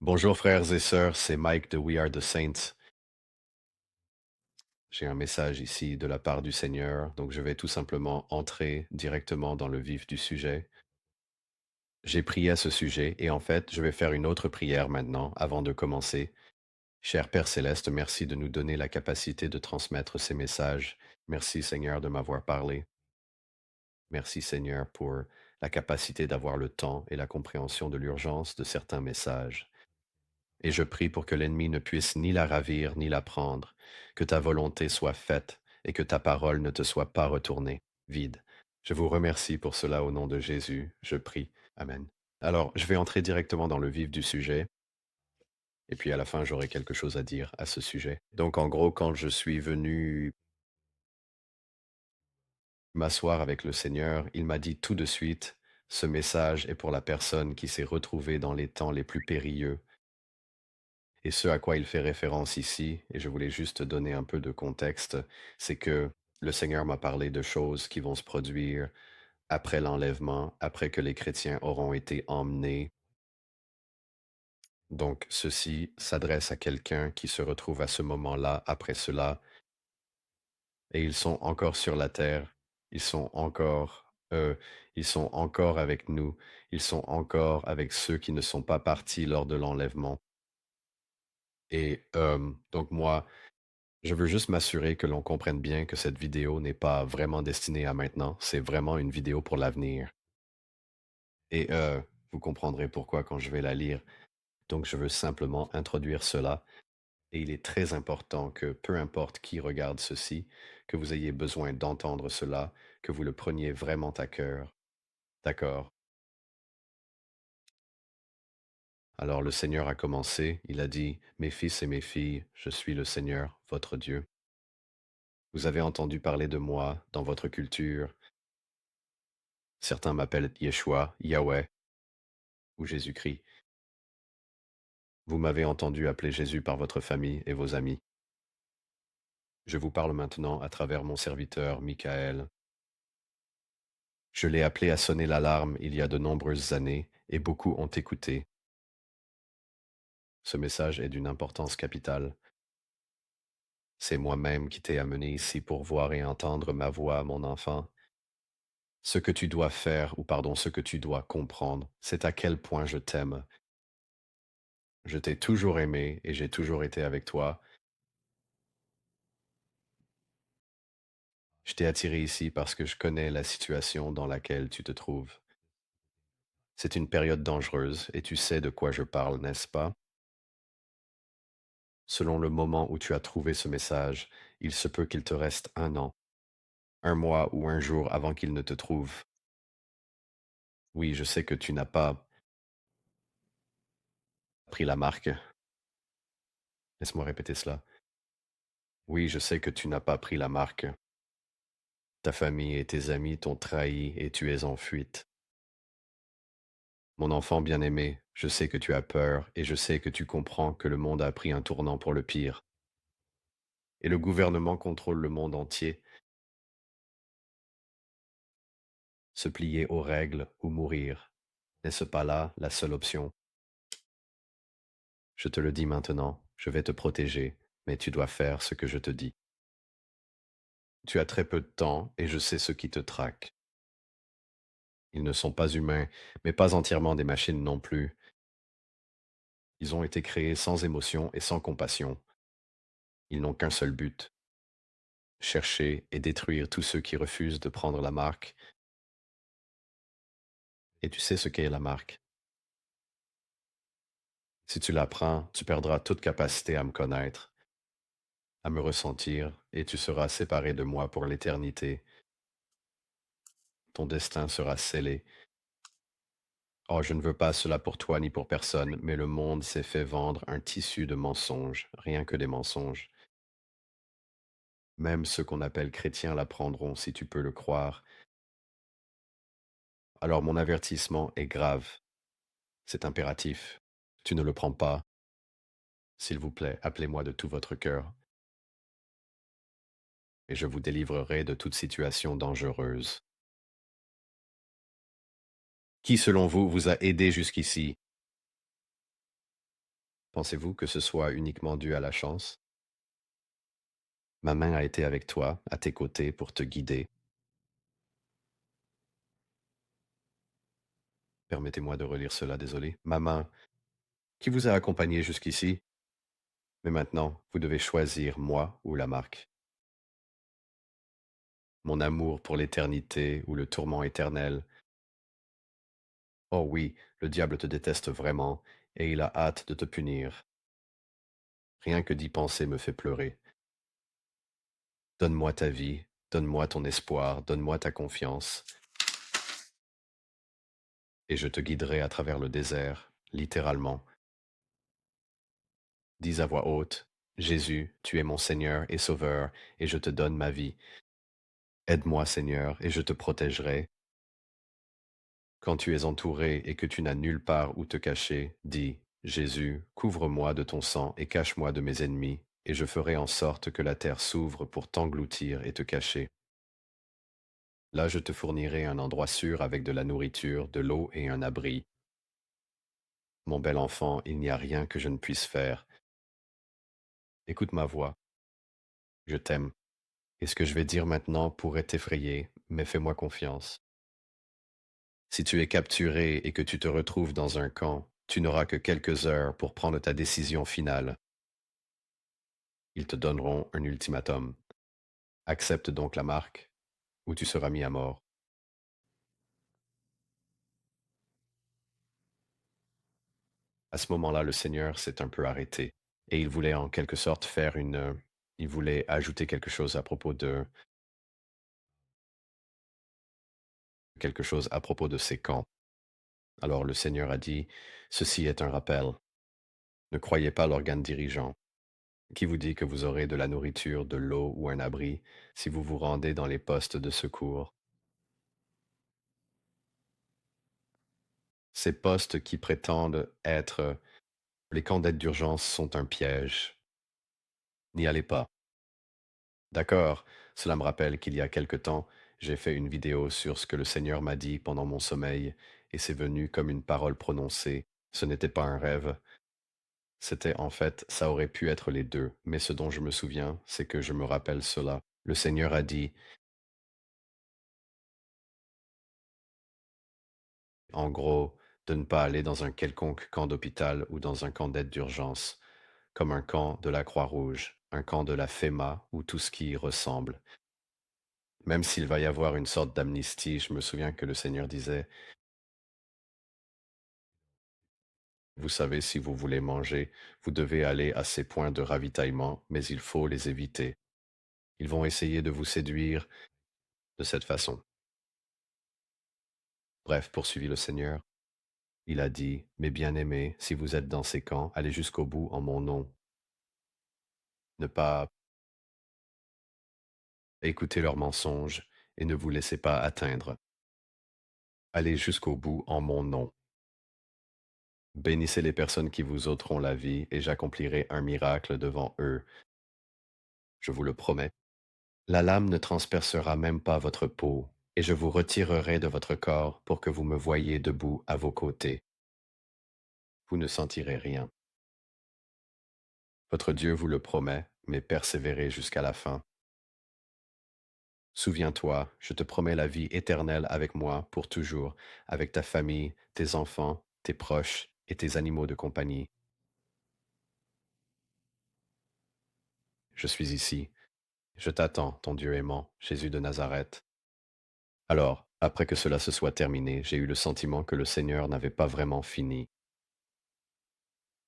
Bonjour frères et sœurs, c'est Mike de We Are the Saints. J'ai un message ici de la part du Seigneur, donc je vais tout simplement entrer directement dans le vif du sujet. J'ai prié à ce sujet et en fait, je vais faire une autre prière maintenant avant de commencer. Cher Père céleste, merci de nous donner la capacité de transmettre ces messages. Merci Seigneur de m'avoir parlé. Merci Seigneur pour la capacité d'avoir le temps et la compréhension de l'urgence de certains messages. Et je prie pour que l'ennemi ne puisse ni la ravir ni la prendre, que ta volonté soit faite et que ta parole ne te soit pas retournée vide. Je vous remercie pour cela au nom de Jésus, je prie. Amen. Alors, je vais entrer directement dans le vif du sujet, et puis à la fin, j'aurai quelque chose à dire à ce sujet. Donc, en gros, quand je suis venu m'asseoir avec le Seigneur, il m'a dit tout de suite, ce message est pour la personne qui s'est retrouvée dans les temps les plus périlleux. Et ce à quoi il fait référence ici, et je voulais juste donner un peu de contexte, c'est que le Seigneur m'a parlé de choses qui vont se produire après l'enlèvement, après que les chrétiens auront été emmenés. Donc, ceci s'adresse à quelqu'un qui se retrouve à ce moment-là, après cela, et ils sont encore sur la terre, ils sont encore avec nous, ils sont encore avec ceux qui ne sont pas partis lors de l'enlèvement. Et donc moi, je veux juste m'assurer que l'on comprenne bien que cette vidéo n'est pas vraiment destinée à maintenant, c'est vraiment une vidéo pour l'avenir. Et vous comprendrez pourquoi quand je vais la lire. Donc je veux simplement introduire cela. Et il est très important que peu importe qui regarde ceci, que vous ayez besoin d'entendre cela, que vous le preniez vraiment à cœur. D'accord? Alors le Seigneur a commencé, il a dit, Mes fils et mes filles, je suis le Seigneur, votre Dieu. Vous avez entendu parler de moi dans votre culture. Certains m'appellent Yeshua, Yahweh ou Jésus-Christ. Vous m'avez entendu appeler Jésus par votre famille et vos amis. Je vous parle maintenant à travers mon serviteur Michael. Je l'ai appelé à sonner l'alarme il y a de nombreuses années et beaucoup ont écouté. Ce message est d'une importance capitale. C'est moi-même qui t'ai amené ici pour voir et entendre ma voix, mon enfant. Ce que tu dois faire, ou pardon, ce que tu dois comprendre, c'est à quel point je t'aime. Je t'ai toujours aimé et j'ai toujours été avec toi. Je t'ai attiré ici parce que je connais la situation dans laquelle tu te trouves. C'est une période dangereuse et tu sais de quoi je parle, n'est-ce pas? Selon le moment où tu as trouvé ce message, il se peut qu'il te reste un an, un mois ou un jour avant qu'il ne te trouve. Oui, je sais que tu n'as pas pris la marque. Laisse-moi répéter cela. Oui, je sais que tu n'as pas pris la marque. Ta famille et tes amis t'ont trahi et tu es en fuite. Mon enfant bien-aimé, je sais que tu as peur et je sais que tu comprends que le monde a pris un tournant pour le pire. Et le gouvernement contrôle le monde entier. Se plier aux règles ou mourir. N'est-ce pas là la seule option? Je te le dis maintenant, je vais te protéger, mais tu dois faire ce que je te dis. Tu as très peu de temps et je sais ce qui te traque. Ils ne sont pas humains, mais pas entièrement des machines non plus. Ils ont été créés sans émotion et sans compassion. Ils n'ont qu'un seul but, chercher et détruire tous ceux qui refusent de prendre la marque. Et tu sais ce qu'est la marque. Si tu la prends, tu perdras toute capacité à me connaître, à me ressentir, et tu seras séparé de moi pour l'éternité. Ton destin sera scellé. Oh, je ne veux pas cela pour toi ni pour personne, mais le monde s'est fait vendre un tissu de mensonges, rien que des mensonges. Même ceux qu'on appelle chrétiens l'apprendront si tu peux le croire. Alors mon avertissement est grave, c'est impératif. Tu ne le prends pas, s'il vous plaît, appelez-moi de tout votre cœur, et je vous délivrerai de toute situation dangereuse. Qui, selon vous, vous a aidé jusqu'ici? Pensez-vous que ce soit uniquement dû à la chance? Ma main a été avec toi, à tes côtés, pour te guider. Permettez-moi de relire cela, désolé. Ma main, qui vous a accompagné jusqu'ici, mais maintenant, vous devez choisir moi ou la marque. Mon amour pour l'éternité ou le tourment éternel. Oh oui, le diable te déteste vraiment, et il a hâte de te punir. Rien que d'y penser me fait pleurer. Donne-moi ta vie, donne-moi ton espoir, donne-moi ta confiance, et je te guiderai à travers le désert, littéralement. Dis à voix haute, Jésus, tu es mon Seigneur et Sauveur, et je te donne ma vie. Aide-moi, Seigneur, et je te protégerai. Quand tu es entouré et que tu n'as nulle part où te cacher, dis, Jésus, couvre-moi de ton sang et cache-moi de mes ennemis, et je ferai en sorte que la terre s'ouvre pour t'engloutir et te cacher. Là je te fournirai un endroit sûr avec de la nourriture, de l'eau et un abri. Mon bel enfant, il n'y a rien que je ne puisse faire. Écoute ma voix, je t'aime. Et ce que je vais dire maintenant pourrait t'effrayer, mais fais-moi confiance. Si tu es capturé et que tu te retrouves dans un camp, tu n'auras que quelques heures pour prendre ta décision finale. Ils te donneront un ultimatum. Accepte donc la marque, ou tu seras mis à mort. À ce moment-là, le Seigneur s'est un peu arrêté, et il voulait en quelque sorte faire il voulait ajouter quelque chose à propos de ces camps. Alors le Seigneur a dit, ceci est un rappel. Ne croyez pas l'organe dirigeant, qui vous dit que vous aurez de la nourriture, de l'eau ou un abri si vous vous rendez dans les postes de secours. Ces postes qui prétendent être les camps d'aide d'urgence sont un piège. N'y allez pas. D'accord, cela me rappelle qu'il y a quelque temps, j'ai fait une vidéo sur ce que le Seigneur m'a dit pendant mon sommeil, et c'est venu comme une parole prononcée. Ce n'était pas un rêve. C'était en fait, ça aurait pu être les deux, mais ce dont je me souviens, c'est que je me rappelle cela. Le Seigneur a dit, en gros, de ne pas aller dans un quelconque camp d'hôpital ou dans un camp d'aide d'urgence, comme un camp de la Croix-Rouge, un camp de la FEMA ou tout ce qui y ressemble. Même s'il va y avoir une sorte d'amnistie, je me souviens que le Seigneur disait, vous savez, si vous voulez manger, vous devez aller à ces points de ravitaillement, mais il faut les éviter. Ils vont essayer de vous séduire de cette façon. Bref, poursuivit le Seigneur, il a dit, mes bien-aimés, si vous êtes dans ces camps, allez jusqu'au bout en mon nom. Ne pas écouter leurs mensonges et ne vous laissez pas atteindre. Allez jusqu'au bout en mon nom. Bénissez les personnes qui vous ôteront la vie, et j'accomplirai un miracle devant eux. Je vous le promets. La lame ne transpercera même pas votre peau, et je vous retirerai de votre corps pour que vous me voyiez debout à vos côtés. Vous ne sentirez rien. Votre Dieu vous le promet, mais persévérez jusqu'à la fin. Souviens-toi, je te promets la vie éternelle avec moi pour toujours, avec ta famille, tes enfants, tes proches et tes animaux de compagnie. Je suis ici. Je t'attends, ton Dieu aimant, Jésus de Nazareth. Alors, après que cela se soit terminé, j'ai eu le sentiment que le Seigneur n'avait pas vraiment fini.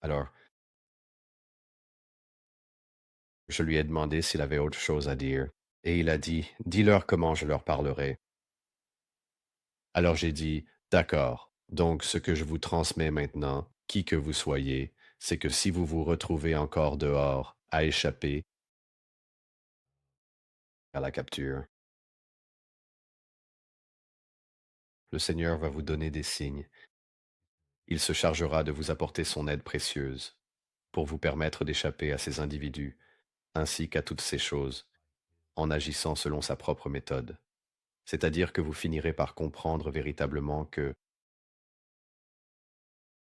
Alors, je lui ai demandé s'il avait autre chose à dire, et il a dit, dis-leur comment je leur parlerai. Alors j'ai dit, d'accord, donc ce que je vous transmets maintenant, qui que vous soyez, c'est que si vous vous retrouvez encore dehors, à échapper à la capture, le Seigneur va vous donner des signes. Il se chargera de vous apporter son aide précieuse pour vous permettre d'échapper à ces individus, ainsi qu'à toutes ces choses, en agissant selon sa propre méthode. C'est-à-dire que vous finirez par comprendre véritablement que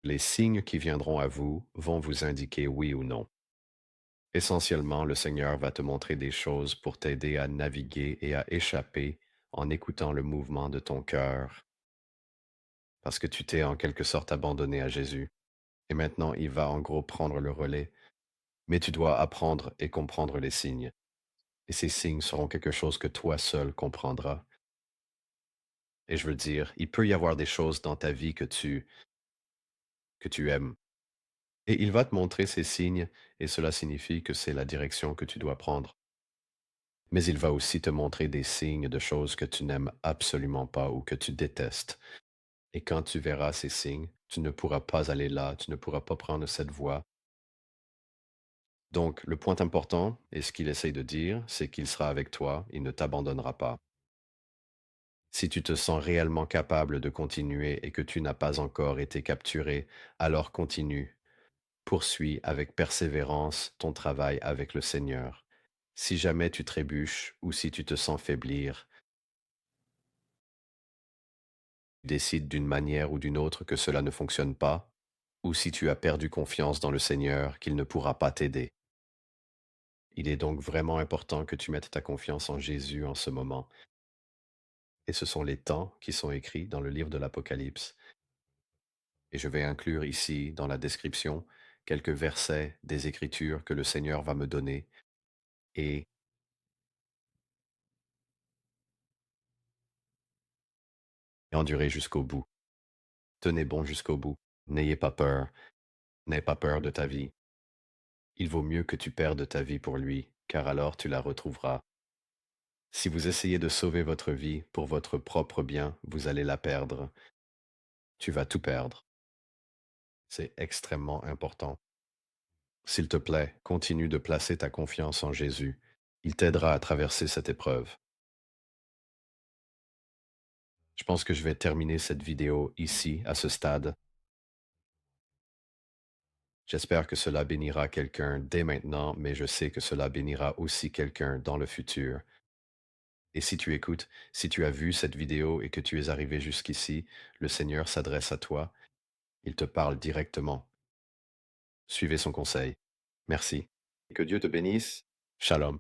Les signes qui viendront à vous vont vous indiquer oui ou non. Essentiellement, le Seigneur va te montrer des choses pour t'aider à naviguer et à échapper en écoutant le mouvement de ton cœur, parce que tu t'es en quelque sorte abandonné à Jésus. Et maintenant, il va en gros prendre le relais, mais tu dois apprendre et comprendre les signes. Et ces signes seront quelque chose que toi seul comprendras. Et je veux dire, il peut y avoir des choses dans ta vie que tu aimes. Et il va te montrer ces signes, et cela signifie que c'est la direction que tu dois prendre. Mais il va aussi te montrer des signes de choses que tu n'aimes absolument pas ou que tu détestes. Et quand tu verras ces signes, tu ne pourras pas aller là, tu ne pourras pas prendre cette voie. Donc, le point important, et ce qu'il essaye de dire, c'est qu'il sera avec toi, il ne t'abandonnera pas. Si tu te sens réellement capable de continuer et que tu n'as pas encore été capturé, alors continue. Poursuis avec persévérance ton travail avec le Seigneur. Si jamais tu trébuches ou si tu te sens faiblir, décides d'une manière ou d'une autre que cela ne fonctionne pas, ou si tu as perdu confiance dans le Seigneur qu'il ne pourra pas t'aider. Il est donc vraiment important que tu mettes ta confiance en Jésus en ce moment. Et ce sont les temps qui sont écrits dans le livre de l'Apocalypse. Et je vais inclure ici, dans la description, quelques versets des Écritures que le Seigneur va me donner et endurer jusqu'au bout. Tenez bon jusqu'au bout. N'ayez pas peur. N'aie pas peur de ta vie. Il vaut mieux que tu perdes ta vie pour lui, car alors tu la retrouveras. Si vous essayez de sauver votre vie pour votre propre bien, vous allez la perdre. Tu vas tout perdre. C'est extrêmement important. S'il te plaît, continue de placer ta confiance en Jésus. Il t'aidera à traverser cette épreuve. Je pense que je vais terminer cette vidéo ici, à ce stade. J'espère que cela bénira quelqu'un dès maintenant, mais je sais que cela bénira aussi quelqu'un dans le futur. Et si tu écoutes, si tu as vu cette vidéo et que tu es arrivé jusqu'ici, le Seigneur s'adresse à toi. Il te parle directement. Suivez son conseil. Merci. Que Dieu te bénisse. Shalom.